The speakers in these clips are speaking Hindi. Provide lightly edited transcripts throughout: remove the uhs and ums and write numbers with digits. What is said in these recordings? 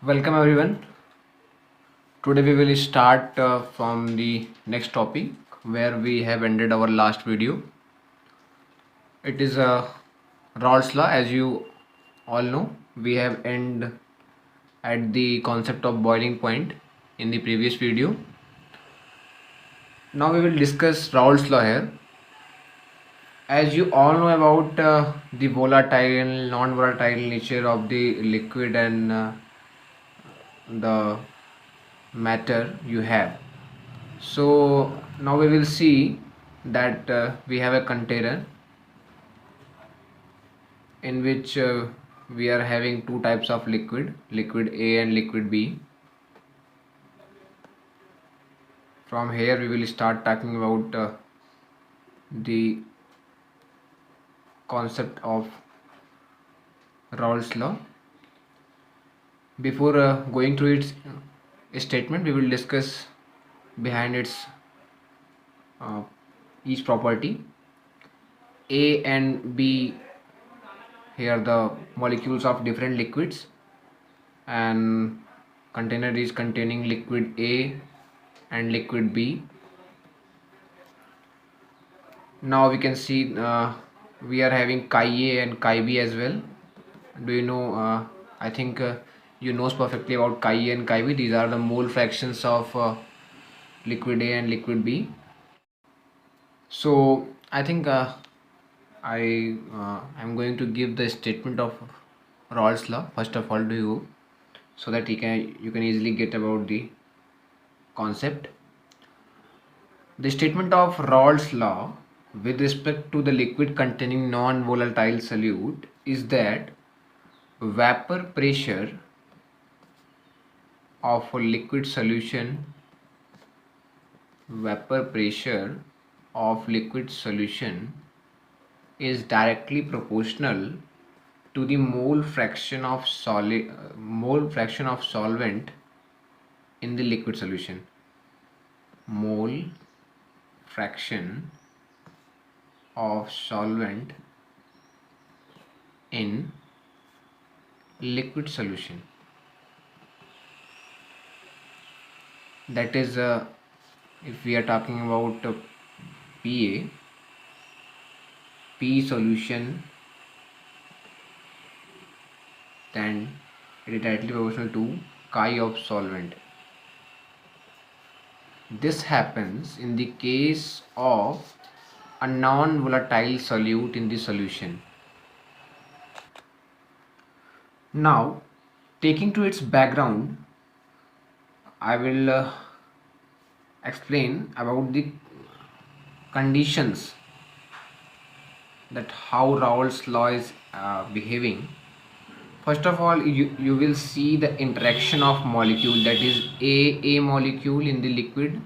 Welcome everyone. Today we will start from the next topic where we have ended our last video. It is Raoult's law. As you all know, we have end at the concept of boiling point in the previous video. Now we will discuss Raoult's law here. As you all know about the volatile, non-volatile nature of the liquid and the matter you have. So now we will see that we have a container in which we are having two types of liquid A and liquid B. From here we will start talking about the concept of Raoult's law. Before going through its statement, we will discuss behind its uh, each property. A and B, here the molecules of different liquids, and container is containing liquid A and liquid B. Now we can see we are having chi A and chi B as well. Do you know? I think you knows perfectly about chi A and chi B. These are the mole fractions of liquid A and liquid B. So I think I'm going to give the statement of Raoult's law first of all to you, so that you can easily get about the concept. The statement of Raoult's law with respect to the liquid containing non-volatile solute is that vapor pressure of a liquid solution is directly proportional to the mole fraction of solvent in the liquid solution. Mole fraction of solvent in liquid solution. That is, if we are talking about PA, P solution, then it is directly proportional to chi of solvent. This happens in the case of a non-volatile solute in the solution. Now, taking to its background, I will explain about the conditions that how Raoult's law is behaving. First of all, you will see the interaction of molecule, that is A molecule in the liquid.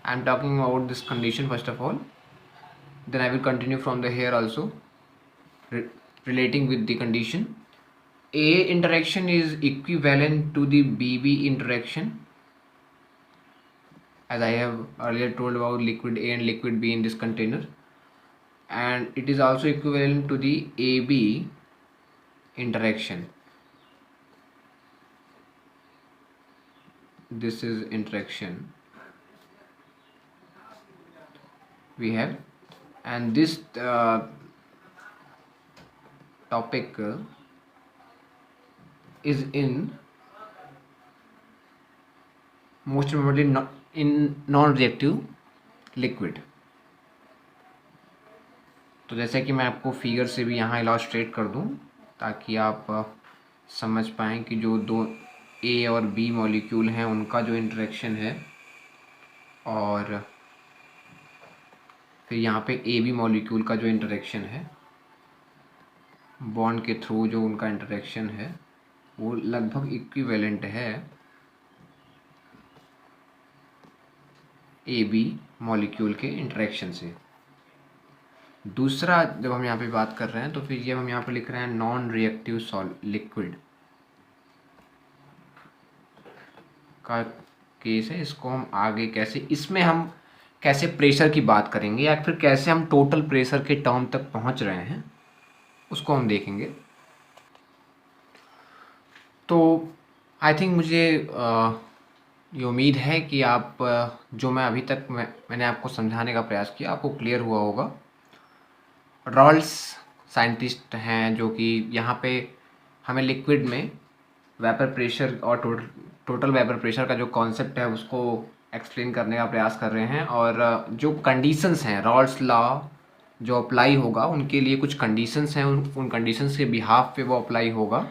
I am talking about this condition first of all, then I will continue from the here also relating with the condition. A interaction is equivalent to the BB interaction, as I have earlier told about liquid A and liquid B in this container, and it is also equivalent to the AB interaction. This is interaction we have, and this topic is in most importantly not in non-reactive liquid. तो जैसे कि मैं आपको फिगर से भी यहाँ इलास्ट्रेट कर दूँ ताकि आप समझ पाएँ कि जो दो ए और बी मॉलिक्यूल हैं उनका जो इंटरेक्शन है, और फिर यहाँ पे ए बी मॉलिक्यूल का जो इंटरेक्शन है बॉन्ड के थ्रू, जो उनका इंटरेक्शन है वो लगभग इक्विवेलेंट है ए बी मॉलिक्यूल के इंटरेक्शन से. दूसरा, जब हम यहाँ पे बात कर रहे हैं तो फिर ये हम यहाँ पे लिख रहे हैं नॉन रिएक्टिव लिक्विड का केस है. इसको हम आगे इसमें हम कैसे प्रेशर की बात करेंगे या फिर कैसे हम टोटल प्रेशर के टर्म तक पहुँच रहे हैं उसको हम देखेंगे. तो आई थिंक मुझे ये उम्मीद है कि आप जो मैं अभी तक मैंने आपको समझाने का प्रयास किया आपको क्लियर हुआ होगा। रॉल्स साइंटिस्ट हैं जो कि यहाँ पे हमें लिक्विड में वेपर प्रेशर और टोटल वेपर प्रेशर का जो कॉन्सेप्ट है उसको एक्सप्लेन करने का प्रयास कर रहे हैं। और जो कंडीशंस हैं रॉल्स लॉ जो अप्लाई होगा उनके लिए कुछ कंडीशंस हैं, उन कंडीशंस के बिहाफ पे वो अप्लाई होगा।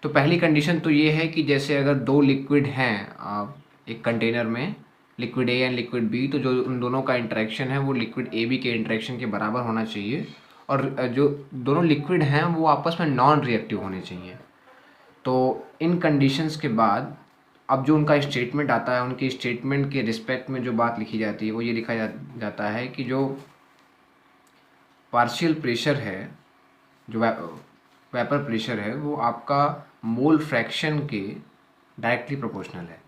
तो पहली कंडीशन तो ये है कि जैसे अगर दो लिक्विड हैं एक कंटेनर में, liquid A and liquid B, तो जो उन दोनों का इंटरेक्शन है वो लिक्विड ए बी के इंटरेक्शन के बराबर होना चाहिए। और जो दोनों लिक्विड हैं वो आपस में नॉन रिएक्टिव होने चाहिए। तो इन कंडीशंस के बाद अब जो उनका स्टेटमेंट आता है, उनके स्टेटमेंट के रिस्पेक्ट में जो बात लिखी जाती है वो ये लिखा जाता है कि जो पार्शियल प्रेशर है, जो वेपर प्रेशर है, वो आपका मोल फ्रैक्शन के डायरेक्टली प्रोपोर्शनल है।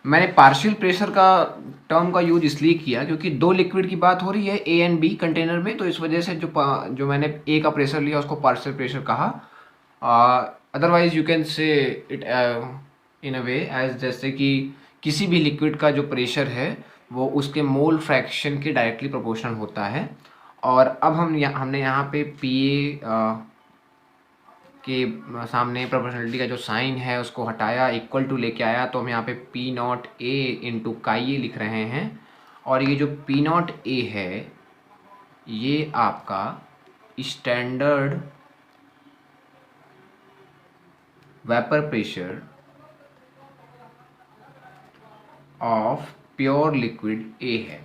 मैंने पार्शियल प्रेशर का टर्म का यूज इसलिए किया क्योंकि दो लिक्विड की बात हो रही है ए एंड बी कंटेनर में, तो इस वजह से जो मैंने ए का प्रेशर लिया उसको पार्शियल प्रेशर कहा। Otherwise you can say it in a way as जैसे कि किसी भी लिक्विड का जो प्रेशर है वो उसके मोल फ्रैक्शन के डायरेक्टली प्रोपोर्शनल होता है। और अब हमने यहाँ पे पी ए के सामने प्रोपोर्शनलिटी का जो साइन है उसको हटाया, इक्वल टू लेके आया, तो हम यहाँ पे P not A into chi ए लिख रहे हैं। और ये जो पी नॉट ए है ये आपका standard vapour pressure of pure liquid A है।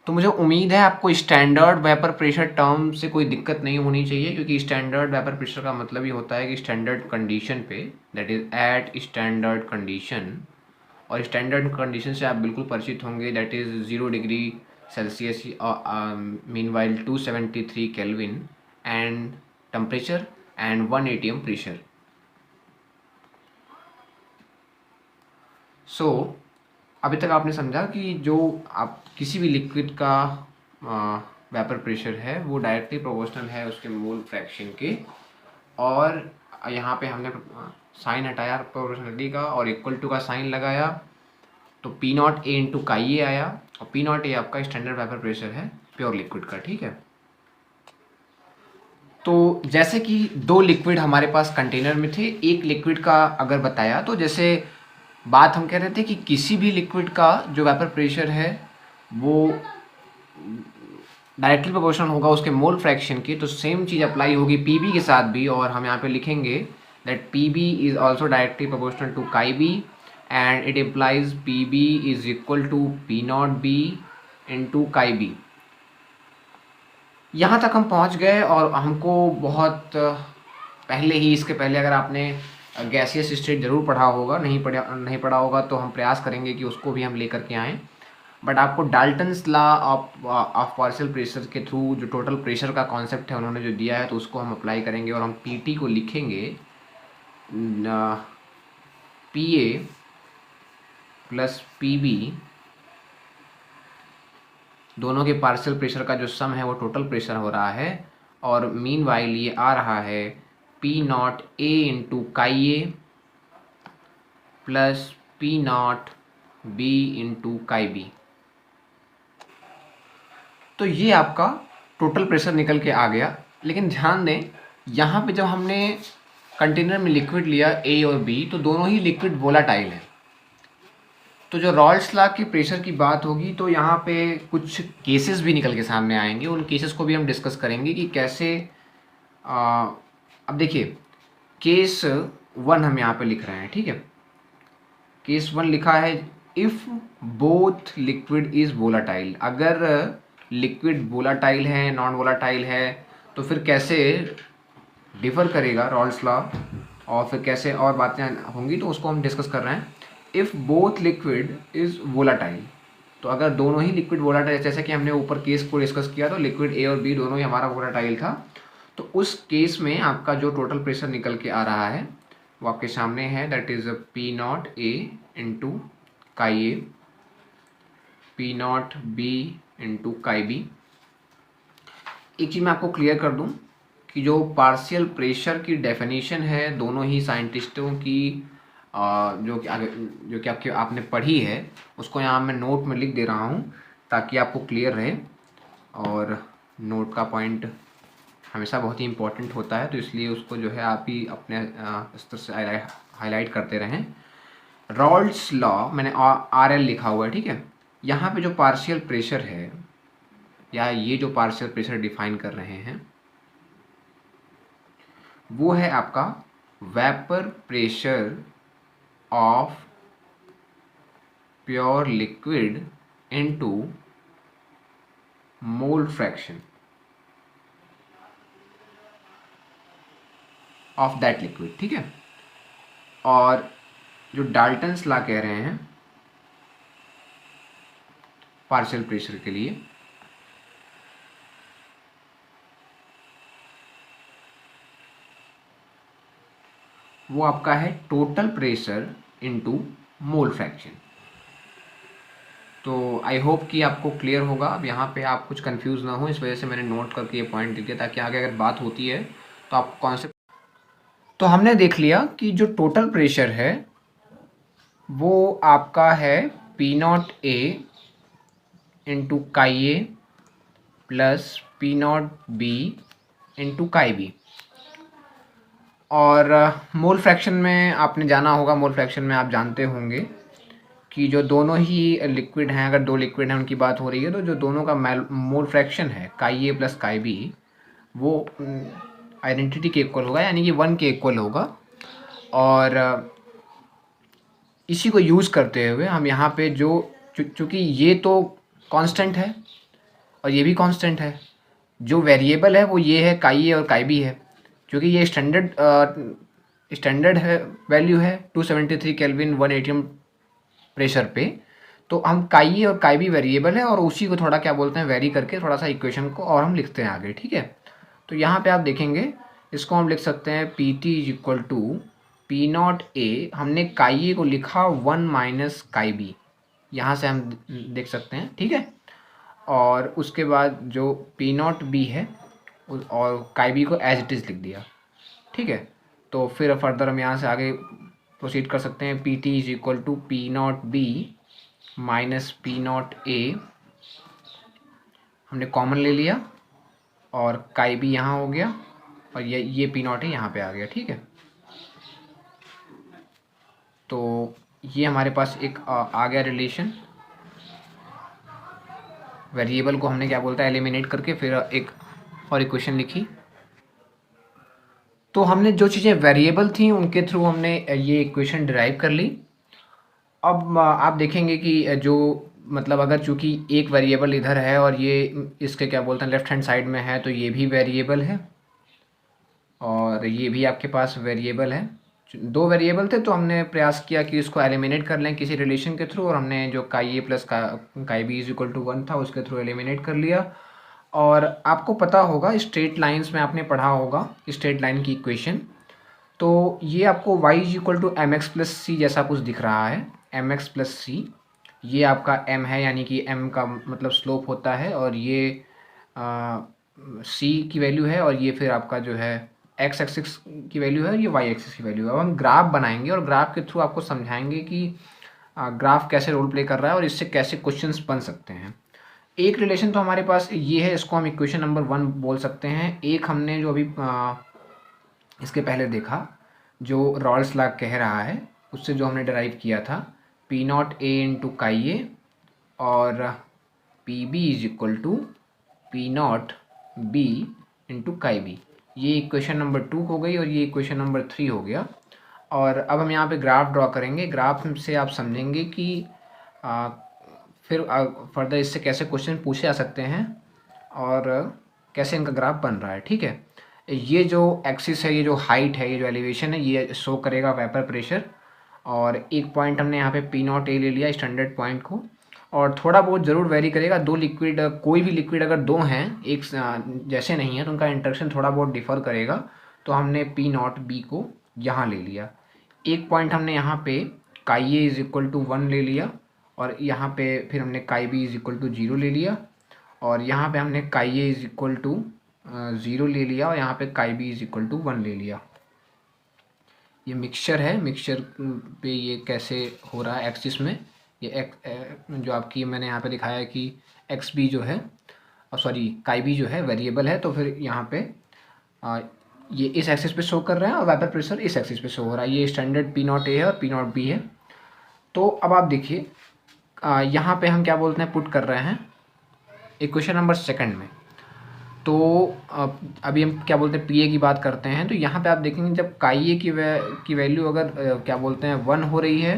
तो मुझे उम्मीद है आपको स्टैंडर्ड वेपर प्रेशर टर्म से कोई दिक्कत नहीं होनी चाहिए, क्योंकि स्टैंडर्ड वेपर प्रेशर का मतलब ही होता है कि स्टैंडर्ड कंडीशन पे, that is at standard condition. और स्टैंडर्ड कंडीशन से आप बिल्कुल परिचित होंगे, that is 0 degree Celsius meanwhile 273 kelvin and temperature and 1 atm pressure. So अभी तक आपने समझा कि जो आप किसी भी लिक्विड का वेपर प्रेशर है वो डायरेक्टली प्रोपोर्शनल है उसके मोल फ्रैक्शन के। और यहाँ पे हमने साइन हटाया प्रोपोर्शनलिटी का और इक्वल टू का साइन लगाया, तो P not A into chi ए आया। और पी नॉट ए आपका स्टैंडर्ड वेपर प्रेशर है प्योर लिक्विड का, ठीक है। तो जैसे कि दो लिक्विड हमारे पास कंटेनर में थे, एक लिक्विड का अगर बताया, तो जैसे बात हम कह रहे थे कि किसी भी लिक्विड का जो वेपर प्रेशर है वो डायरेक्टली प्रोपोर्शनल होगा उसके मोल फ्रैक्शन की, तो सेम चीज़ अप्लाई होगी पी के साथ भी। और हम यहाँ पे लिखेंगे that P B is also directly proportional to chi B and it implies P B is equal to P not B into chi B. यहाँ तक हम पहुँच गए और हमको बहुत पहले ही, इसके पहले अगर आपने गैसियस स्टेट ज़रूर पढ़ा होगा, नहीं पढ़ा होगा तो हम प्रयास करेंगे कि उसको भी हम लेकर के आएँ। बट आपको Dalton's law of partial pressure के थ्रू जो टोटल प्रेशर का कॉन्सेप्ट है उन्होंने जो दिया है तो उसको हम अप्लाई करेंगे और हम पी को लिखेंगे P A plus P B, दोनों के पार्शियल प्रेशर का जो सम है वो टोटल प्रेशर हो रहा है। और मीन वाइल ये आ रहा है P not A into chi A plus P not B into chi B. तो ये आपका टोटल प्रेशर निकल के आ गया। लेकिन ध्यान दें यहाँ पे जब हमने कंटेनर में लिक्विड लिया ए और बी तो दोनों ही लिक्विड वोलाटाइल है। तो जो रॉल्स लॉ की प्रेशर की बात होगी तो यहाँ पे कुछ केसेस भी निकल के सामने आएंगे, उन केसेस को भी हम डिस्कस करेंगे कि कैसे अब देखिए केस 1 हम यहाँ पे लिख रहे हैं, ठीक है। केस 1 लिखा है if both liquid is volatile. अगर लिक्विड वोलाटाइल है नॉन वोलाटाइल है तो फिर कैसे डिफ़र करेगा रॉल्स लॉ, और फिर कैसे और बातें होंगी तो उसको हम डिस्कस कर रहे हैं। If both liquid is volatile, तो अगर दोनों ही लिक्विड वोलाटाइल, जैसे कि हमने ऊपर केस को डिस्कस किया तो लिक्विड ए और बी दोनों ही हमारा वोलाटाइल था, तो उस केस में आपका जो टोटल प्रेशर निकल के आ रहा है वो आपके सामने है, that is P not A into chi A, P not B into chi B. एक चीज़ मैं आपको क्लियर कर दूं कि जो पार्शियल प्रेशर की डेफिनेशन है दोनों ही साइंटिस्टों की जो कि आपके आपने पढ़ी है उसको यहाँ मैं नोट में लिख दे रहा हूँ ताकि आपको क्लियर रहे। और नोट का पॉइंट हमेशा बहुत ही इम्पोर्टेंट होता है, तो इसलिए उसको जो है आप ही अपने स्तर से हाईलाइट करते रहें। रॉल्ड्स लॉ, मैंने आर एल लिखा हुआ है, ठीक है। यहाँ पे जो पार्शियल प्रेशर है या ये जो पार्शियल प्रेशर डिफाइन कर रहे हैं वो है आपका vapour pressure of pure liquid into mole fraction of that liquid, ठीक है। और जो डाल्टन्स लॉ कह रहे हैं पार्शियल प्रेशर के लिए, वो आपका है total pressure into mole fraction. तो आई होप कि आपको क्लियर होगा। अब यहाँ पे आप कुछ कंफ्यूज ना हो, इस वजह से मैंने नोट करके ये पॉइंट लिख दिया ताकि आगे अगर बात होती है तो आपको कॉन्सेप्ट। तो हमने देख लिया कि जो टोटल प्रेशर है वो आपका है P not A into chi A plus P not B into chi B. और मोल फ्रैक्शन में आपने जाना होगा, मोल फ्रैक्शन में आप जानते होंगे कि जो दोनों ही लिक्विड हैं, अगर दो लिक्विड हैं उनकी बात हो रही है तो जो दोनों का मोल फ्रैक्शन है chi A plus chi B वो आइडेंटिटी के इक्वल होगा, यानी कि 1 के इक्वल होगा। और इसी को यूज़ करते हुए हम यहाँ पे जो चूँकि ये तो कांस्टेंट है और ये भी कांस्टेंट है, जो वेरिएबल है वो ये है काई ए और काई बी है। क्योंकि ये स्टैंडर्ड है वैल्यू है 273 केल्विन 1 एटीएम प्रेशर पे, तो हम काई ए और काई बी वेरिएबल है और उसी को थोड़ा क्या बोलते हैं वेरी करके थोड़ा सा इक्वेशन को और हम लिखते हैं आगे, ठीक है। तो यहाँ पे आप देखेंगे इसको हम लिख सकते हैं P T is equal to P not A, हमने काई ए को लिखा 1 माइनस काई बी, यहाँ से हम देख सकते हैं, ठीक है। और उसके बाद जो पी नॉट बी है और काई बी को एज इट इज़ लिख दिया, ठीक है। तो फिर फर्दर हम यहाँ से आगे प्रोसीड कर सकते हैं। P T is equal to P not B minus P not A, हमने कॉमन ले लिया और काई बी यहाँ हो गया और ये पी नॉट है यहाँ पे आ गया, ठीक है। तो ये हमारे पास एक आ गया रिलेशन। वेरिएबल को हमने क्या बोलता है एलिमिनेट करके फिर एक और इक्वेशन लिखी। तो हमने जो चीज़ें वेरिएबल थी उनके थ्रू हमने ये इक्वेशन डिराइव कर ली। अब आप देखेंगे कि जो मतलब अगर चूँकि एक वेरिएबल इधर है और ये इसके क्या बोलते हैं लेफ्ट हैंड साइड में है, तो ये भी वेरिएबल है और ये भी आपके पास वेरिएबल है। दो वेरिएबल थे तो हमने प्रयास किया कि इसको एलिमिनेट कर लें किसी रिलेशन के थ्रू, और हमने जो chi A plus chi B is equal to 1 था उसके थ्रू एलिमिनेट कर लिया। और आपको पता होगा स्ट्रेट लाइंस में आपने पढ़ा होगा स्ट्रेट लाइन की इक्वेशन, तो ये आपको y is equal to M X plus C जैसा कुछ दिख रहा है। एम एक्स प्लस सी ये आपका m है, यानी कि m का मतलब स्लोप होता है, और ये c की वैल्यू है, और ये फिर आपका जो है x एक्सिस की वैल्यू है, ये y एक्सिस की वैल्यू है। अब हम ग्राफ बनाएंगे और ग्राफ के थ्रू आपको समझाएंगे कि ग्राफ कैसे रोल प्ले कर रहा है और इससे कैसे क्वेश्चंस बन सकते हैं। एक रिलेशन तो हमारे पास ये है, इसको हम इक्वेशन नंबर 1 बोल सकते हैं। एक हमने जो अभी इसके पहले देखा जो रॉल्स लॉ कह रहा है उससे जो हमने डिराइव किया था P not A into chi A और P B is equal to P not B into chi B, ये इक्वेशन नंबर 2 हो गई और ये इक्वेशन नंबर 3 हो गया। और अब हम यहाँ पे ग्राफ ड्रॉ करेंगे। ग्राफ से आप समझेंगे कि फिर फर्दर इससे कैसे क्वेश्चन पूछे जा सकते हैं और कैसे इनका ग्राफ बन रहा है, ठीक है। ये जो एक्सिस है, ये जो हाइट है, ये जो एलिवेशन है, ये शो करेगा वेपर प्रेशर। और एक पॉइंट हमने यहाँ पे पी नॉट ए ले लिया स्टैंडर्ड पॉइंट को, और थोड़ा बहुत ज़रूर वेरी करेगा। दो लिक्विड, कोई भी लिक्विड अगर दो हैं एक जैसे नहीं है तो उनका इंटरेक्शन थोड़ा बहुत डिफर करेगा, तो हमने पी नॉट बी को यहाँ ले लिया। एक पॉइंट हमने यहाँ पे काई ए इज इक्वल टू 1 ले लिया, और यहाँ पे फिर हमने काई बी इज इक्वल टू 0 ले लिया, और यहाँ पे हमने chi A is equal to zero ले लिया और यहाँ पे काई बी इज इक्वल टू 1 ले लिया। ये मिक्सचर है, मिक्सचर पे ये कैसे हो रहा है एक्सिस में, ये जो आपकी मैंने यहाँ पे दिखाया है कि एक्स बी जो है, सॉरी काई बी जो है वेरिएबल है, तो फिर यहाँ पे ये इस एक्सिस पे शो कर रहे हैं और वेपर प्रेशर इस एक्सिस पे शो हो रहा है। ये स्टैंडर्ड पी नॉट ए है और पी नॉट बी है। तो अब आप देखिए यहाँ पे हम क्या बोलते हैं, पुट कर रहे हैं इक्वेशन नंबर सेकंड में। तो अभी हम क्या बोलते हैं, पी ए की बात करते हैं। तो यहाँ पे आप देखेंगे जब काई ए की वैल्यू अगर क्या बोलते हैं 1 हो रही है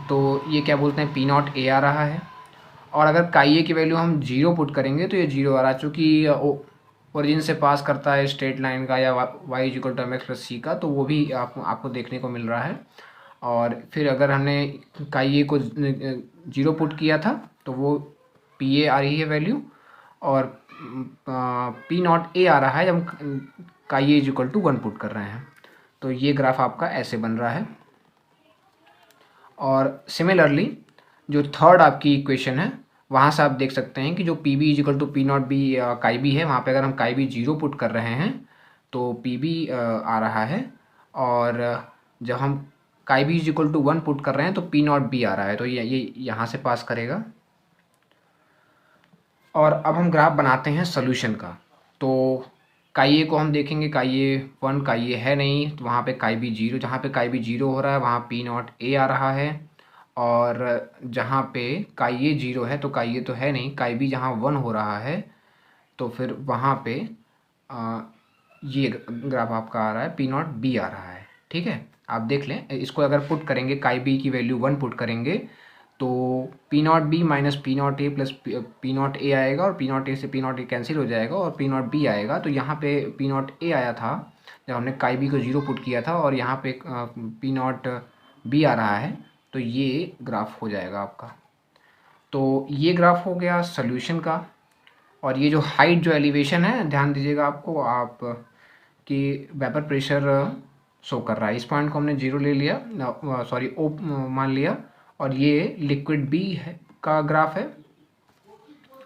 तो ये क्या बोलते हैं पी नॉट ए आ रहा है, और अगर काई ए की वैल्यू हम 0 पुट करेंगे तो ये 0 आ रहा है। चूँकि ओरिजिन से पास करता है स्ट्रेट लाइन का या Y equal to M X plus C का, तो वो भी आपको देखने को मिल रहा है। और फिर अगर हमने काई ए को 0 पुट किया था तो वो पी ए आ रही है वैल्यू, और पी नॉट ए आ रहा है जब हम काई A is equal to 1 put कर रहे हैं। तो ये ग्राफ आपका ऐसे बन रहा है। और सिमिलरली जो थर्ड आपकी इक्वेशन है वहाँ से आप देख सकते हैं कि जो P B is equal to P not B chi B है, वहाँ पे अगर हम काई बी 0 पुट कर रहे हैं तो पी बी आ रहा है, और जब हम chi B is equal to 1 put कर रहे हैं तो पी नॉट बी आ रहा है। तो ये यहाँ से पास करेगा। और अब हम ग्राफ बनाते हैं सोल्यूशन का। तो काई ए को हम देखेंगे, काई ए 1 काई ए है नहीं, तो वहाँ पे काई बी 0, जहाँ पे काई बी 0 हो रहा है वहाँ पी नॉट ए आ रहा है। और जहाँ पे काई ए 0 है तो काई ए तो है नहीं, काई बी जहाँ 1 हो रहा है तो फिर वहाँ पे ये ग्राफ आपका आ रहा है पी नॉट बी आ रहा है। ठीक है, आप देख लें, इसको अगर पुट करेंगे काई बी की वैल्यू 1 पुट करेंगे तो P not B minus P not a plus P not a आएगा, और पी नॉट ए से पी नॉट ए कैंसिल हो जाएगा और पी नॉट बी आएगा। तो यहाँ पे पी नॉट ए आया था जब हमने काई बी को 0 पुट किया था, और यहाँ पे पी नॉट बी आ रहा है, तो ये ग्राफ हो जाएगा आपका। तो ये ग्राफ हो गया सोल्यूशन का। और ये जो हाइट जो एलिवेशन है, ध्यान दीजिएगा आपको आप कि वेपर प्रेशर शो कर रहा है। इस पॉइंट को हमने 0 ले लिया, सॉरी ओ मान लिया, और ये लिक्विड बी का ग्राफ है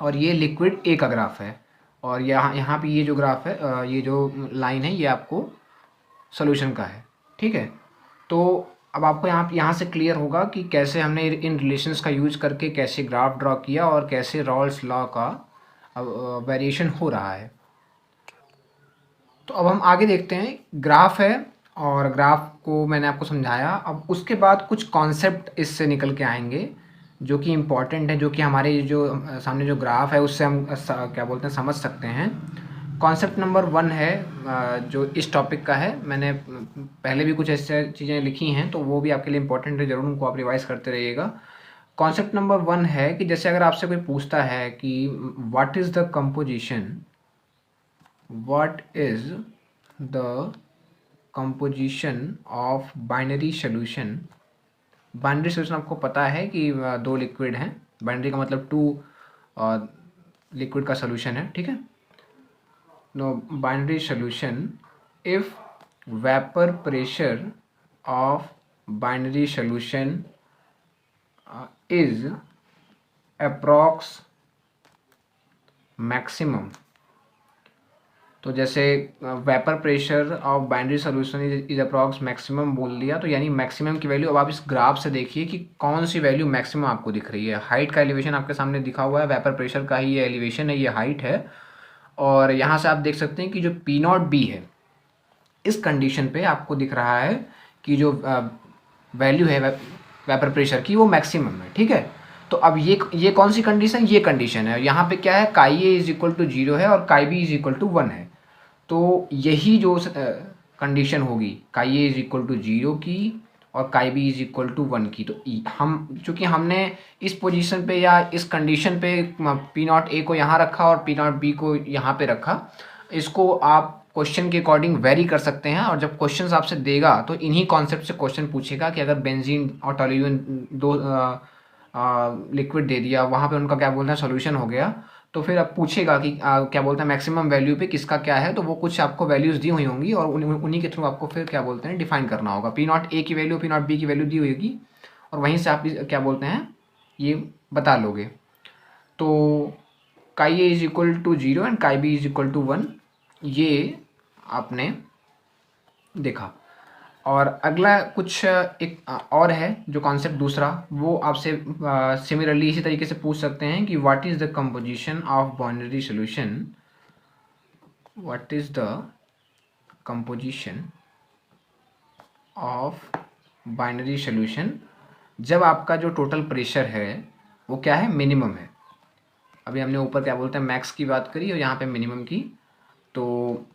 और ये लिक्विड ए का ग्राफ है। और यहाँ पे ये जो ग्राफ है, ये जो लाइन है, ये आपको सोल्यूशन का है। ठीक है, तो अब आपको यहाँ से क्लियर होगा कि कैसे हमने इन रिलेशंस का यूज करके कैसे ग्राफ ड्रॉ किया और कैसे रॉल्स लॉ का वेरिएशन हो रहा है। तो अब हम आगे देखते हैं। ग्राफ है और ग्राफ को मैंने आपको समझाया। अब उसके बाद कुछ कॉन्सेप्ट इससे निकल के आएंगे जो कि इम्पॉर्टेंट है, जो कि हमारे जो सामने जो ग्राफ है उससे हम क्या बोलते हैं समझ सकते हैं। कॉन्सेप्ट नंबर 1 है जो इस टॉपिक का है। मैंने पहले भी कुछ ऐसे चीज़ें लिखी हैं तो वो भी आपके लिए इम्पोर्टेंट है, ज़रूर उनको आप रिवाइज करते रहिएगा। कॉन्सेप्ट नंबर 1 है कि जैसे अगर आपसे कोई पूछता है कि what is the composition of binary solution. Binary solution आपको पता है कि 2 लिक्विड हैं। बाइनरी का मतलब 2 लिक्विड का सोल्यूशन है। ठीक है, no binary solution if vapour pressure of binary solution is approx maximum. तो जैसे vapour pressure of binary solution is approx maximum बोल दिया, तो यानी मैक्सिमम की वैल्यू। अब आप इस ग्राफ से देखिए कि कौन सी वैल्यू मैक्सिमम आपको दिख रही है। हाइट का एलिवेशन आपके सामने दिखा हुआ है, वेपर प्रेशर का ही ये एलिवेशन है, ये हाइट है। और यहाँ से आप देख सकते हैं कि जो पी नॉट बी है इस कंडीशन पे आपको दिख रहा है कि जो वैल्यू है वेपर प्रेशर की वो मैक्सिमम है। ठीक है, तो अब ये कौन सी कंडीशन, ये कंडीशन है। यहाँ पे क्या है, chi A is equal to 0 है और काई बी इज इक्वल टू 1 है। तो यही जो कंडीशन होगी काई ए इज इक्वल टू 0 की और काई बी इज इक्वल टू 1 की, तो हम चूँकि हमने इस पोजीशन पे या इस कंडीशन पे पी नॉट ए को यहाँ रखा और पी नॉट बी को यहाँ पे रखा, इसको आप क्वेश्चन के अकॉर्डिंग वेरी कर सकते हैं। और जब क्वेश्चन आपसे देगा तो इन्हीं कॉन्सेप्ट से क्वेश्चन पूछेगा कि अगर बेंजीन और टोल्यूएन 2 लिक्विड दे दिया, वहाँ पे उनका क्या बोलते हैं सोल्यूशन हो गया, तो फिर अब पूछेगा कि क्या बोलते हैं मैक्सिमम वैल्यू पे किसका क्या है। तो वो कुछ आपको वैल्यूज़ दी हुई होंगी और उन्हीं के थ्रू आपको फिर क्या बोलते हैं डिफाइन करना होगा। पी नॉट ए की वैल्यू पी नॉट बी की वैल्यू दी होगी और वहीं से आप क्या बोलते हैं ये बता लोगे। तो काई A is equal to 0 and chi B is equal to 1 ये आपने देखा। और अगला कुछ एक और है जो कॉन्सेप्ट दूसरा, वो आपसे सिमिलरली इसी तरीके से पूछ सकते हैं कि what is the composition of binary solution, what is the composition of binary solution जब आपका जो टोटल प्रेशर है वो क्या है, मिनिमम है। अभी हमने ऊपर क्या बोलते हैं मैक्स की बात करी और यहाँ पे मिनिमम की। तो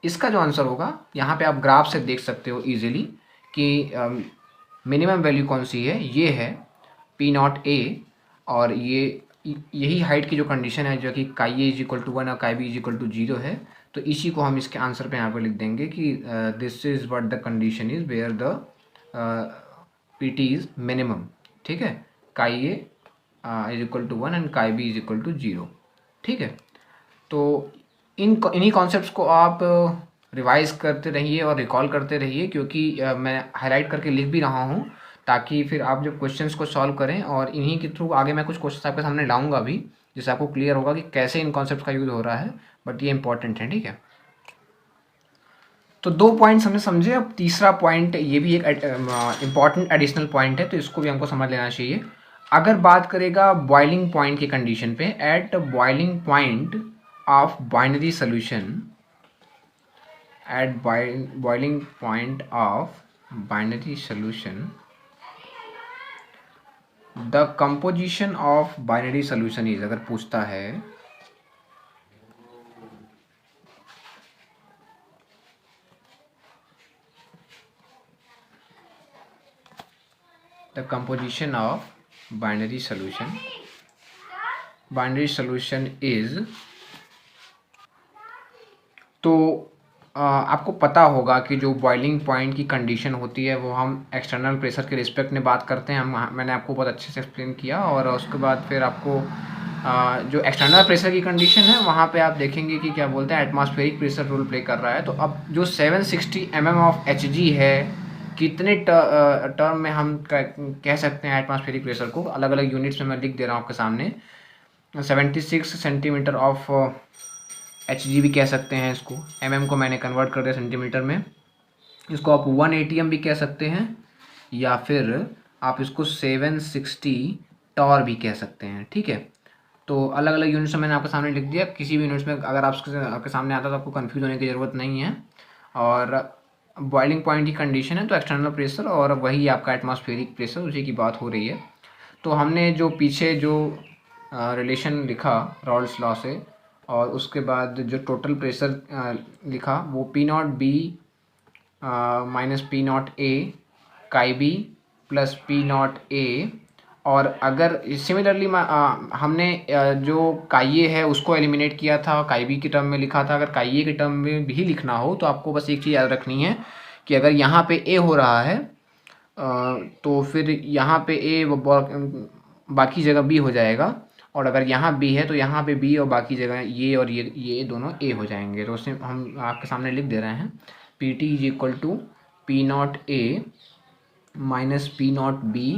इसका जो आंसर होगा, यहाँ पे आप ग्राफ से देख सकते हो इजीली कि मिनिमम वैल्यू कौन सी है, ये है पी नॉट ए। और यही हाइट की जो कंडीशन है जो कि काई ए इज इक्वल टू 1 और काई बी इज इक्वल टू 0 है। तो इसी को हम इसके आंसर पे यहाँ पे लिख देंगे कि this is what the condition is where the P T is minimum. ठीक है, chi A is equal to 1 and chi B is equal to 0। ठीक है, तो इन्हीं कॉन्सेप्ट्स को आप रिवाइज करते रहिए और रिकॉल करते रहिए, क्योंकि मैं हाईलाइट करके लिख भी रहा हूँ ताकि फिर आप जब क्वेश्चंस को सॉल्व करें, और इन्हीं के थ्रू आगे मैं कुछ क्वेश्चन आपके सामने लाऊंगा भी, जिससे आपको क्लियर होगा कि कैसे इन कॉन्सेप्ट्स का यूज़ हो रहा है। बट ये इंपॉर्टेंट है। ठीक है, तो 2 पॉइंट्स हमने समझे। अब तीसरा पॉइंट, ये भी एक इम्पॉर्टेंट एडिशनल पॉइंट है, तो इसको भी हमको समझ लेना चाहिए। अगर बात करेगा बॉइलिंग पॉइंट की कंडीशन पे, at boiling point of binary solution, at boiling point of binary solution, the composition of binary solution is, अगर पूछता है the composition of binary solution is, तो आपको पता होगा कि जो बॉइलिंग पॉइंट की कंडीशन होती है वो हम एक्सटर्नल प्रेशर के रिस्पेक्ट में बात करते हैं। मैंने आपको बहुत अच्छे से एक्सप्लेन किया। और उसके बाद फिर आपको जो एक्सटर्नल प्रेशर की कंडीशन है वहाँ पे आप देखेंगे कि क्या बोलते हैं एटमॉस्फेरिक प्रेशर रोल प्ले कर रहा है। तो अब जो 760 mm ऑफ एच जी है, कितने टर्म में हम कह सकते हैं एटमॉस्फेरिक प्रेशर को, अलग अलग यूनिट्स में मैं लिख दे रहा हूँ आपके सामने। 76 सेंटीमीटर ऑफ एच जी भी कह सकते हैं इसको, को मैंने कन्वर्ट कर दिया सेंटीमीटर में। इसको आप 1 ATM भी कह सकते हैं, या फिर आप इसको 760 टॉर भी कह सकते हैं। ठीक है, तो अलग अलग यूनिट्स में मैंने आपके सामने लिख दिया। किसी भी यूनिट्स में अगर आपके सामने आता तो आपको कन्फ्यूज होने की ज़रूरत नहीं है। और बॉइलिंग पॉइंट की कंडीशन है तो एक्सटर्नल प्रेशर और वही आपका एटमॉस्फेरिक प्रेशर, उसी की बात हो रही है। तो हमने जो पीछे जो रिलेशन लिखा रॉल्स लॉ से, और उसके बाद जो टोटल प्रेशर लिखा वो P not B minus P not A chi B plus P not A. और अगर सिमिलरली हमने जो काई है उसको एलिमिनेट किया था, काई बी की टर्म में लिखा था। अगर काई ए के टर्म में भी लिखना हो तो आपको बस एक चीज़ याद रखनी है कि अगर यहाँ पे ए हो रहा है तो फिर यहाँ पे ए बाकी जगह बी हो जाएगा, और अगर यहाँ बी है तो यहाँ पे बी और बाकी जगह ये और ये दोनों ए हो जाएंगे। तो उससे हम आपके सामने लिख दे रहे हैं P T is equal to P not A minus P not B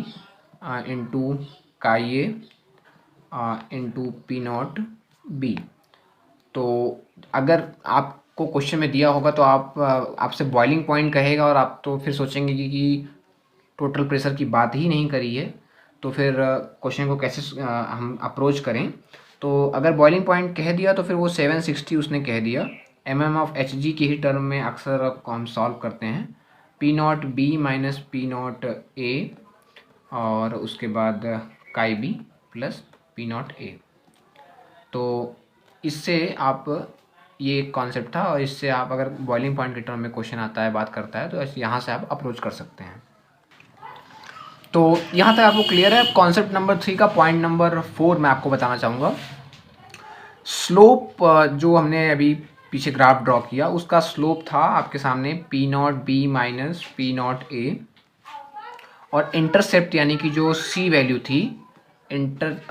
into chi A into P not B. तो अगर आपको क्वेश्चन में दिया होगा तो आपसे बॉइलिंग पॉइंट कहेगा और आप तो फिर सोचेंगे कि टोटल प्रेशर की बात ही नहीं करी है, तो फिर क्वेश्चन को कैसे हम अप्रोच करें। तो अगर बॉइलिंग पॉइंट कह दिया तो फिर वो 760 उसने कह दिया। ऑफ एच जी की ही टर्म में अक्सर हम सॉल्व करते हैं, P not B minus P not A और उसके बाद chi B plus P not A. तो इससे आप, ये एक कॉन्सेप्ट था, और इससे आप अगर बॉइलिंग पॉइंट के टर्म में क्वेश्चन आता है, बात करता है, तो यहाँ से आप अप्रोच कर सकते हैं। तो यहाँ तक आपको क्लियर है। कॉन्सेप्ट नंबर 3 का पॉइंट नंबर 4 मैं आपको बताना चाहूँगा। स्लोप जो हमने अभी पीछे ग्राफ ड्रॉ किया उसका स्लोप था आपके सामने P not B minus P not A, और इंटरसेप्ट यानी कि जो सी वैल्यू थी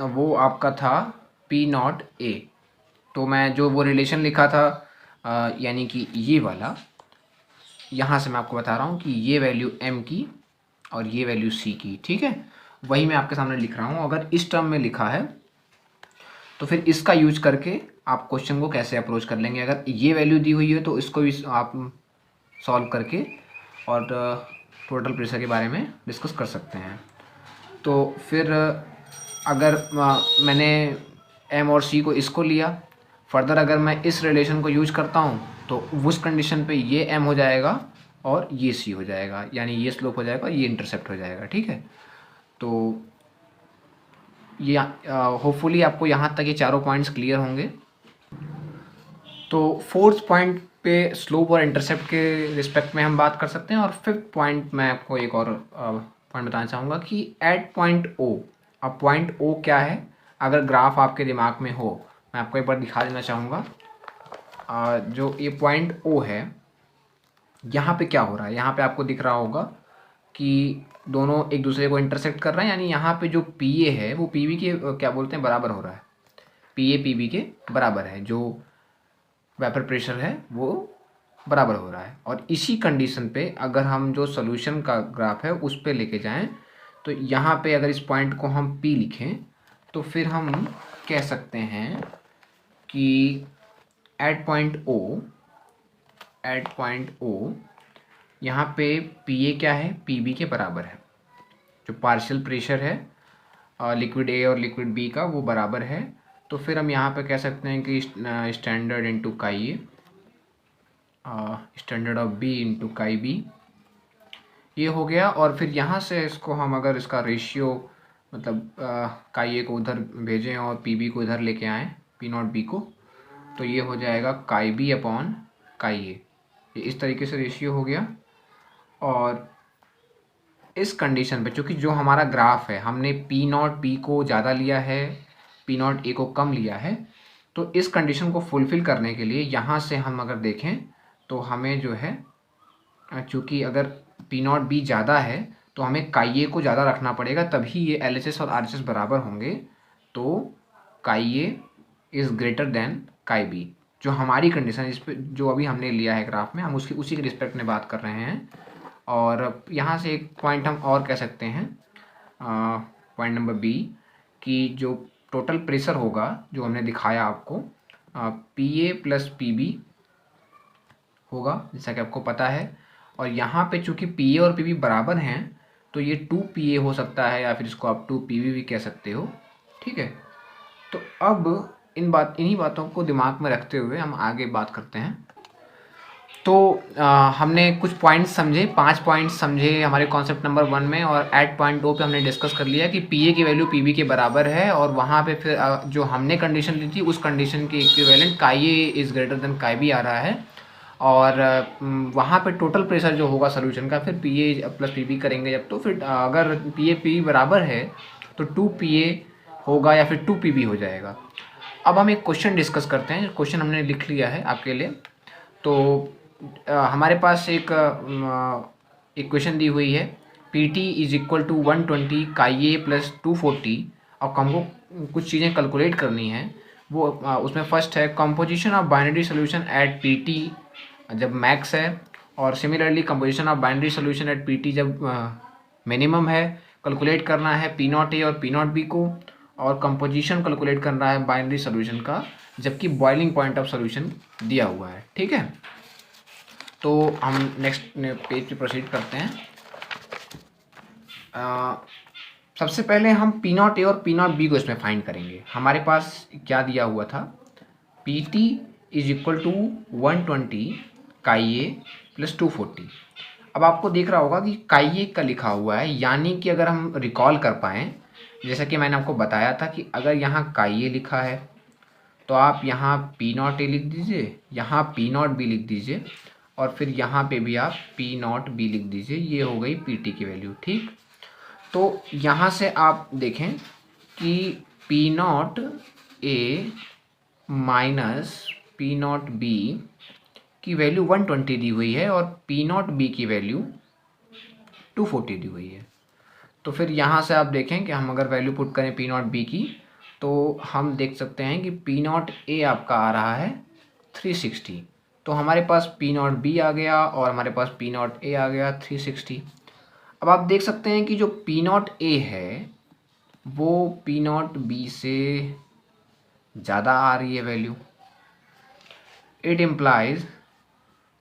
वो आपका था पी नॉट ए। तो मैं जो वो रिलेशन लिखा था यानी कि ये वाला, यहाँ से मैं आपको बता रहा हूँ कि ये वैल्यू एम की और ये वैल्यू सी की। ठीक है, वही मैं आपके सामने लिख रहा हूँ। अगर इस टर्म में लिखा है तो फिर इसका यूज करके आप क्वेश्चन को कैसे अप्रोच कर लेंगे। अगर ये वैल्यू दी हुई है तो इसको भी आप सॉल्व करके और टोटल प्रेशर के बारे में डिस्कस कर सकते हैं। तो फिर अगर मैंने एम और सी को इसको लिया, फर्दर अगर मैं इस रिलेशन को यूज करता हूँ तो उस कंडीशन पे ये एम हो जाएगा और ये सी हो जाएगा, यानी ये स्लोप हो जाएगा, ये इंटरसेप्ट हो जाएगा। ठीक है, तो ये होपफुली आपको यहाँ तक ये चारों पॉइंट्स क्लियर होंगे। तो फोर्थ पॉइंट पे स्लोप और इंटरसेप्ट के रिस्पेक्ट में हम बात कर सकते हैं। और फिफ्थ पॉइंट मैं आपको एक और पॉइंट बताना चाहूँगा कि एट पॉइंट ओ। अब पॉइंट ओ क्या है, अगर ग्राफ आपके दिमाग में हो, मैं आपको एक बार दिखा देना चाहूँगा। जो ये पॉइंट ओ है, यहाँ पे क्या हो रहा है, यहाँ पे आपको दिख रहा होगा कि दोनों एक दूसरे को इंटरसेक्ट कर रहे हैं, यानी यहाँ पे जो पी ए है वो पी बी के क्या बोलते हैं बराबर हो रहा है, पी ए पी बी के बराबर है, जो वेपर प्रेशर है वो बराबर हो रहा है। और इसी कंडीशन पे अगर हम जो सोल्यूशन का ग्राफ है उस पे लेके जाएं, तो यहाँ पे अगर इस पॉइंट को हम P लिखें तो फिर हम कह सकते हैं कि एट पॉइंट O यहाँ पे PA क्या है, PB के बराबर है। जो पार्शियल प्रेशर है लिक्विड A और लिक्विड B का वो बराबर है। तो फिर हम यहाँ पे कह सकते हैं कि standard into chi A, standard of B into chi B, ये हो गया। और फिर यहाँ से इसको हम अगर इसका रेशियो मतलब काई ए को उधर भेजें और पी बी को इधर लेके आएँ, पी नॉट बी को, तो ये हो जाएगा काई बी अपॉन काई ए। ये इस तरीके से रेशियो हो गया। और इस कंडीशन पे चूँकि जो हमारा ग्राफ है हमने पी नॉट बी को ज़्यादा लिया है, पी नॉट ए को कम लिया है, तो इस कंडीशन को फुलफ़िल करने के लिए यहाँ से हम अगर देखें तो हमें जो है, चूँकि अगर पी नॉट बी ज़्यादा है तो हमें काई ए को ज़्यादा रखना पड़ेगा, तभी ये एल एच एस और आर एच एस बराबर होंगे। तो काई ए इज़ ग्रेटर देन काई बी, जो हमारी कंडीशन इस पर जो अभी हमने लिया है ग्राफ में, हम उसकी उसी के रिस्पेक्ट में बात कर रहे हैं। और यहाँ से एक पॉइंट हम और कह सकते हैं, पॉइंट नंबर बी, कि जो टोटल प्रेशर होगा जो हमने दिखाया आपको, P A plus P B होगा, जैसा कि आपको पता है। और यहाँ पे चूँकि पी ए और पी बी बराबर हैं तो ये 2 पी ए हो सकता है, या फिर इसको आप 2 पी बी भी कह सकते हो। ठीक है, तो अब इन्हीं बातों को दिमाग में रखते हुए हम आगे बात करते हैं। तो हमने कुछ पॉइंट्स समझे, 5 पॉइंट्स समझे हमारे कॉन्सेप्ट नंबर 1 में। और एट पॉइंट ओ पे हमने डिस्कस कर लिया कि पी ए की वैल्यू पी बी के बराबर है, और वहाँ पे फिर जो हमने कंडीशन ली थी उस कंडीशन के इक्विवेलेंट काई ए इज़ ग्रेटर देन काई बी आ रहा है। और वहाँ पे टोटल प्रेशर जो होगा सोल्यूशन का, फिर P A plus P B करेंगे जब, तो फिर अगर पी ए पी बराबर है तो 2 पी ए होगा या फिर 2 पी बी हो जाएगा। अब हम एक क्वेश्चन डिस्कस करते हैं। क्वेश्चन हमने लिख लिया है आपके लिए। तो हमारे पास एक इक्वेशन दी हुई है, P T is equal to 120 chi A plus 240। अब हमको कुछ चीज़ें कैलकुलेट करनी है। वो उसमें फर्स्ट है composition of binary solution at P T जब मैक्स है, और similarly composition of binary solution at P T जब मिनिमम है। कैलकुलेट करना है पी नॉट ए और पी नॉट बी को, और कंपोजिशन कैलकुलेट करना है बाइनरी सोल्यूशन का, जबकि बॉइलिंग पॉइंट ऑफ सोल्यूशन दिया हुआ है। ठीक है, तो हम नेक्स्ट पेज पे प्रोसीड करते हैं। सबसे पहले हम पी नॉट ए और पी नॉट बी को इसमें फाइंड करेंगे। हमारे पास क्या दिया हुआ था, P T is equal to 120 chi A plus 240। अब आपको दिख रहा होगा कि काई ए का लिखा हुआ है, यानी कि अगर हम रिकॉल कर पाएँ, जैसा कि मैंने आपको बताया था कि अगर यहाँ काई ए लिखा है तो आप यहाँ पी नॉट ए लिख दीजिए, यहाँ पी नॉट बी लिख दीजिए, और फिर यहाँ पे भी आप पी नॉट बी लिख दीजिए। ये हो गई पी टी की वैल्यू। ठीक, तो यहाँ से आप देखें कि P not A minus P not be की वैल्यू 120 दी हुई है, और पी नॉट बी की वैल्यू 240 दी हुई है। तो फिर यहाँ से आप देखें कि हम अगर वैल्यू पुट करें पी नॉट बी की, तो हम देख सकते हैं कि पी नॉट ए आपका आ रहा है 360। तो हमारे पास पी नॉट बी आ गया और हमारे पास पी नॉट ए आ गया 360। अब आप देख सकते हैं कि जो पी नॉट ए है वो पी नॉट बी से ज़्यादा आ रही है वैल्यू। इट इम्प्लाइज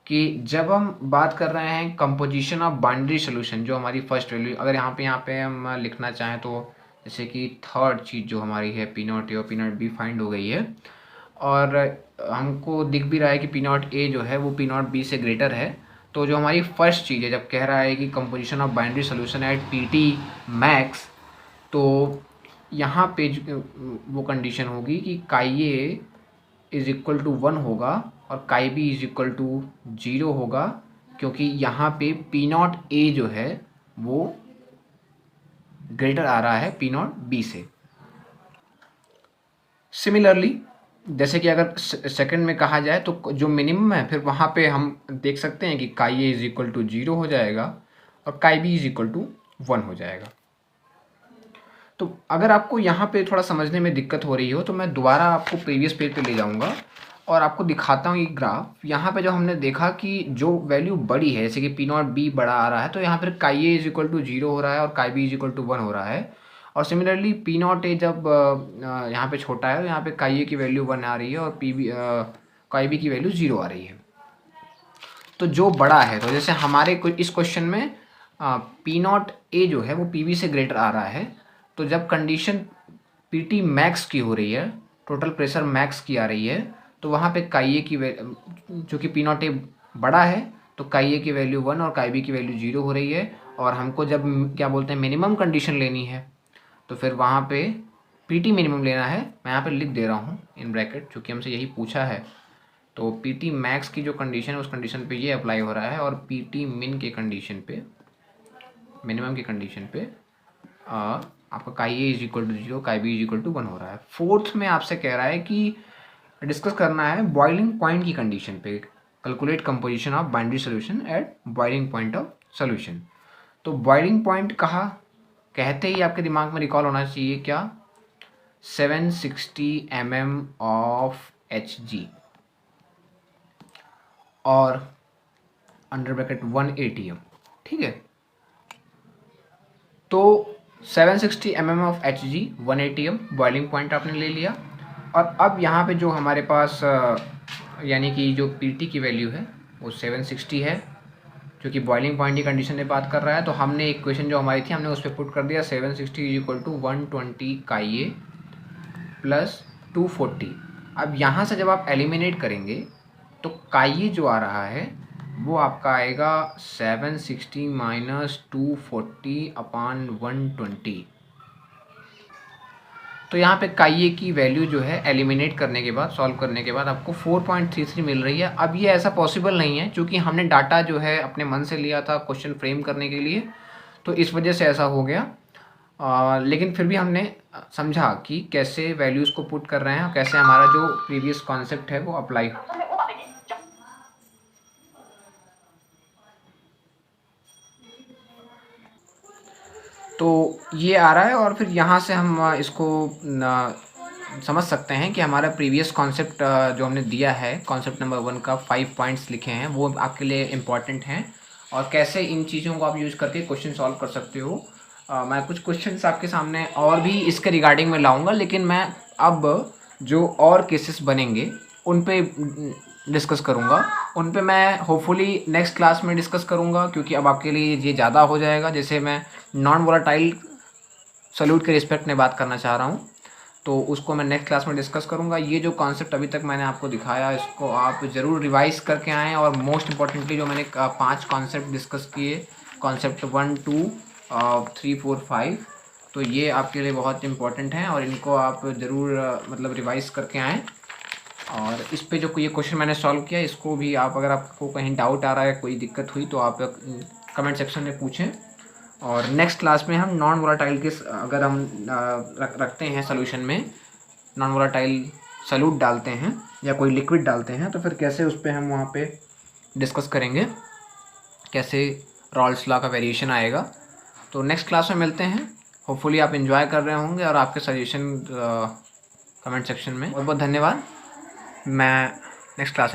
कि जब हम बात कर रहे हैं कंपोजिशन ऑफ बाइनरी सोल्यूशन, जो हमारी फर्स्ट वैल्यू, अगर यहाँ पे हम लिखना चाहें तो जैसे कि थर्ड चीज़ जो हमारी है पी नॉट ए और पी नॉट बी फाइंड हो गई है, और हमको दिख भी रहा है कि पी नॉट ए जो है वो पी नॉट बी से ग्रेटर है। तो जो हमारी फर्स्ट चीज़ है, जब कह रहा है कि composition of binary solution at P T max, तो यहाँ पे वो कंडीशन होगी कि काई ए इज इक्वल टू 1 होगा और काई बी इज इक्वल टू 0 होगा, क्योंकि यहाँ पे पी नॉट ए जो है वो ग्रेटर आ रहा है पी नॉट बी से। सिमिलरली जैसे कि अगर सेकंड में कहा जाए तो जो मिनिमम है, फिर वहाँ पे हम देख सकते हैं कि काई ए इज इक्वल टू 0 हो जाएगा और काई बी इज इक्वल टू 1 हो जाएगा। तो अगर आपको यहाँ पे थोड़ा समझने में दिक्कत हो रही हो तो मैं दोबारा आपको प्रीवियस पेज पे ले जाऊँगा और आपको दिखाता हूँ ये ग्राफ। यहाँ पे जो हमने देखा कि जो वैल्यू बड़ी है, जैसे कि पी नॉट बी बड़ा आ रहा है, तो यहाँ पर काई ए इज इक्वल टू 0 हो रहा है और काई बी इज इक्वल टू 1 हो रहा है। और सिमिलरली पी नॉट ए जब यहाँ पे छोटा है तो यहाँ पे काई ए की वैल्यू 1 आ रही है और काई बी की वैल्यू 0 आ रही है। तो जो बड़ा है, तो जैसे हमारे इस क्वेश्चन में पी नॉट ए जो है वो पी बी से ग्रेटर आ रहा है, तो जब कंडीशन पी टी मैक्स की हो रही है, टोटल प्रेशर मैक्स की आ रही है, तो वहाँ पे काई ए की जो कि पी नॉट ए बड़ा है, तो काई ए की वैल्यू 1 और काई बी की वैल्यू 0 हो रही है। और हमको जब क्या बोलते हैं मिनिमम कंडीशन लेनी है, तो फिर वहाँ पे पी टी मिनिमम लेना है। मैं यहाँ पे लिख दे रहा हूँ इन ब्रैकेट, चूँकि हमसे यही पूछा है। तो पी टी मैक्स की जो कंडीशन है उस कंडीशन पे ये अप्लाई हो रहा है, और पी टी मिन के कंडीशन पे, मिनिमम की कंडीशन पे आपका काई ए इज इक्वल टू 0, काई बी इज इक्वल टू 1 हो रहा है। फोर्थ में आपसे कह रहा है कि डिस्कस करना है बॉइलिंग पॉइंट की कंडीशन पे, calculate composition of binary solution at boiling point of solution. तो बॉइलिंग पॉइंट कहा कहते ही आपके दिमाग में रिकॉल होना चाहिए क्या, 760 mm ऑफ Hg और अंडर ब्रैकेट 1 atm, ठीक है। तो 760 mm of Hg 1 atm boiling point आपने ले लिया। और अब यहाँ पे जो हमारे पास यानी कि जो Pt की वैल्यू है वो 760 है, क्योंकि बॉइलिंग पॉइंट की कंडीशन में बात कर रहा है। तो हमने इक्वेशन जो हमारी थी हमने उस पर पुट कर दिया 760 is equal to 120 chi A plus 240। अब यहाँ से जब आप एलिमिनेट करेंगे तो काई ए जो आ रहा है वो आपका आएगा 760 माइनस 240 अपान 120। तो यहाँ पे काई ए की वैल्यू जो है एलिमिनेट करने के बाद, सॉल्व करने के बाद आपको 4.33 मिल रही है। अब ये ऐसा पॉसिबल नहीं है, क्योंकि हमने डाटा जो है अपने मन से लिया था क्वेश्चन फ्रेम करने के लिए, तो इस वजह से ऐसा हो गया। लेकिन फिर भी हमने समझा कि कैसे वैल्यूज़ को पुट कर रहे हैं, कैसे हमारा जो प्रीवियस कॉन्सेप्ट है वो अप्लाई। तो ये आ रहा है, और फिर यहाँ से हम इसको समझ सकते हैं कि हमारा प्रीवियस कॉन्सेप्ट जो हमने दिया है, कॉन्सेप्ट नंबर 1 का 5 पॉइंट्स लिखे हैं, वो आपके लिए इम्पॉर्टेंट हैं, और कैसे इन चीज़ों को आप यूज़ करके क्वेश्चन सॉल्व कर सकते हो। मैं कुछ क्वेश्चंस आपके सामने और भी इसके रिगार्डिंग में लाऊंगा, लेकिन मैं अब जो और केसेस बनेंगे उन पे डिस्कस करूँगा, उन पे मैं होपफुली नेक्स्ट क्लास में डिस्कस करूँगा, क्योंकि अब आपके लिए ये ज़्यादा हो जाएगा। जैसे मैं नॉन वोलेटाइल सॉल्यूट के रिस्पेक्ट में बात करना चाह रहा हूँ, तो उसको मैं नेक्स्ट क्लास में डिस्कस करूँगा। ये जो कॉन्सेप्ट अभी तक मैंने आपको दिखाया, इसको आप ज़रूर रिवाइज़ करके आएँ, और मोस्ट इम्पॉर्टेंटली जो मैंने 5 कॉन्सेप्ट डिस्कस किए, कॉन्सेप्ट 1, 2, 3, 4, 5, तो ये आपके लिए बहुत इंपॉर्टेंट हैं, और इनको आप ज़रूर मतलब रिवाइज़ करके आएँ। और इस पे जो ये क्वेश्चन मैंने सॉल्व किया, इसको भी आप, अगर आपको कहीं डाउट आ रहा है, कोई दिक्कत हुई, तो आप कमेंट सेक्शन में पूछें। और नेक्स्ट क्लास में हम नॉन वोलेटाइल के, अगर हम रखते हैं सोल्यूशन में नॉन वोलेटाइल सॉल्यूट डालते हैं या कोई लिक्विड डालते हैं, तो फिर कैसे उस पर हम वहाँ पे डिस्कस करेंगे, कैसे रॉल्स लॉ का वेरिएशन आएगा। तो नेक्स्ट क्लास में मिलते हैं। होपफुली आप एंजॉय कर रहे होंगे, और आपके सजेशन कमेंट सेक्शन में। बहुत बहुत धन्यवाद। मैं नेक्स्ट क्लास